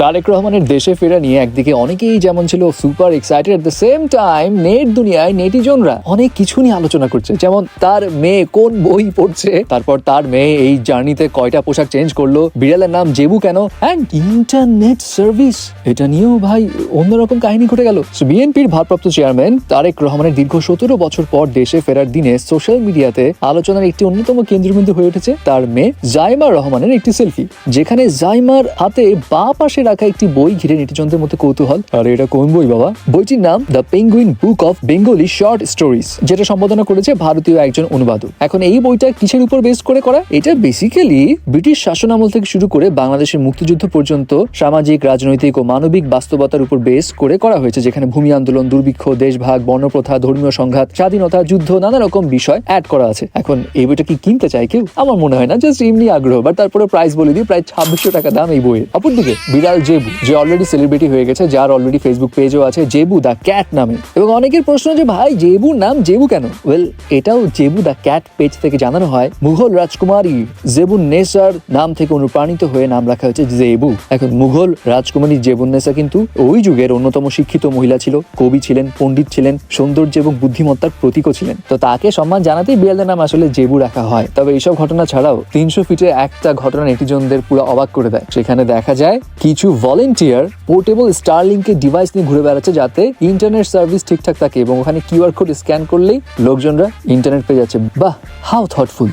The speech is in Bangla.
তারেক রহমানের দেশে ফেরা নিয়ে একদিকে অনেকেই যেমন ছিল super excited, at the same time net দুনিয়ায় নেটিজনরা অনেক কিছু নিয়ে আলোচনা করছে, যেমন তার মেয়ে কোন বই পড়ছে, তারপর তার মেয়ে এই জার্নিতে কয়টা পোশাক চেঞ্জ করলো, বিড়ালের নাম জেবু কেন, অ্যান্ড ইন্টারনেট সার্ভিস, এটা নিয়েও ভাই অন্যরকম কাহিনী ঘটে গেল। বিএনপির ভারপ্রাপ্ত চেয়ারম্যান তারেক রহমানের দীর্ঘ 17 বছর পর দেশে ফেরার দিনে সোশ্যাল মিডিয়াতে আলোচনার একটি অন্যতম কেন্দ্রবিন্দু হয়ে উঠেছে তার মেয়ে জাইমা রহমানের একটি সেলফি, যেখানে জাইমার হাতে বাঁ পাশে রাখা একটি বই ঘিরে নেটিজনদের মধ্যে কৌতূহল। আরে এটা কোন বই বাবা? বইটির নাম the penguin book of Bengali short stories, যেটা সম্পাদনা করেছে ভারতীয় একজন অনুবাদক। এখন এই বইটা কিসের উপর বেস করে করা? এটা বেসিক্যালি ব্রিটিশ শাসন আমল থেকে শুরু করে বাংলাদেশের মুক্তিযুদ্ধ পর্যন্ত সামাজিক, রাজনৈতিক ও মানবিক বাস্তবতার উপর বেস করে করা হয়েছে, যেখানে ভূমি আন্দোলন, দুর্ভিক্ষ, দেশভাগ, বর্ণপ্রথা, ধর্মীয় সংঘাত, স্বাধীনতা, যুদ্ধ, নানা রকম বিষয় অ্যাড করা আছে। এখন এই বইটা কি কিনতে চায় কেউ? আমার মনে হয় না, জাস্ট এমনি আগ্রহ। বাট তারপরে প্রাইস বলে দিই, প্রায় 2600 টাকা দাম এই বইয়ের। অপরদিকে বিড়াল জেবু, যে অলরেডি সেলিব্রিটি হয়ে গেছে, যার অলরেডি ফেসবুক পেজও আছে জেবু দ্য ক্যাট নামে। এবং অনেকের প্রশ্ন যে ভাই জেবুর নাম জেবু কেন? ওয়েল, এটাও জেবু দ্য ক্যাট পেজ থেকে জানানো হয় মুঘল রাজকুমারী জেবুন্নেসার নাম থেকে অনুপ্রাণিত হয়ে নাম রাখা হয়েছে জেবু। এখন মুঘল রাজকুমারী জেবুন্নেসা কিন্তু ওই যুগের অন্যতম শিক্ষিত মহিলা ছিল, কবি ছিলেন, পণ্ডিত ছিলেন, সৌন্দর্য এবং বুদ্ধিমত্তার প্রতীকও ছিলেন। তো তাকে সম্মান জানাতেই বিড়ালের নাম আসলে জেবু রাখা হয়। তবে এইসব ঘটনা ছাড়াও 300 ফিটে একটা ঘটনা নেটিজনদের পুরো অবাক করে দেয়। সেখানে দেখা যায় কিছু ভলেন্টিয়ার পোর্টেবল স্টারলিংকের ডিভাইস নিয়ে ঘুরে বেড়াচ্ছে, যাতে ইন্টারনেট সার্ভিস ঠিকঠাক থাকে এবং ওখানে কিউআর কোড স্ক্যান করলেই লোকজনরা ইন্টারনেট পেয়ে যাচ্ছে। বাহ, হাউ থটফুল।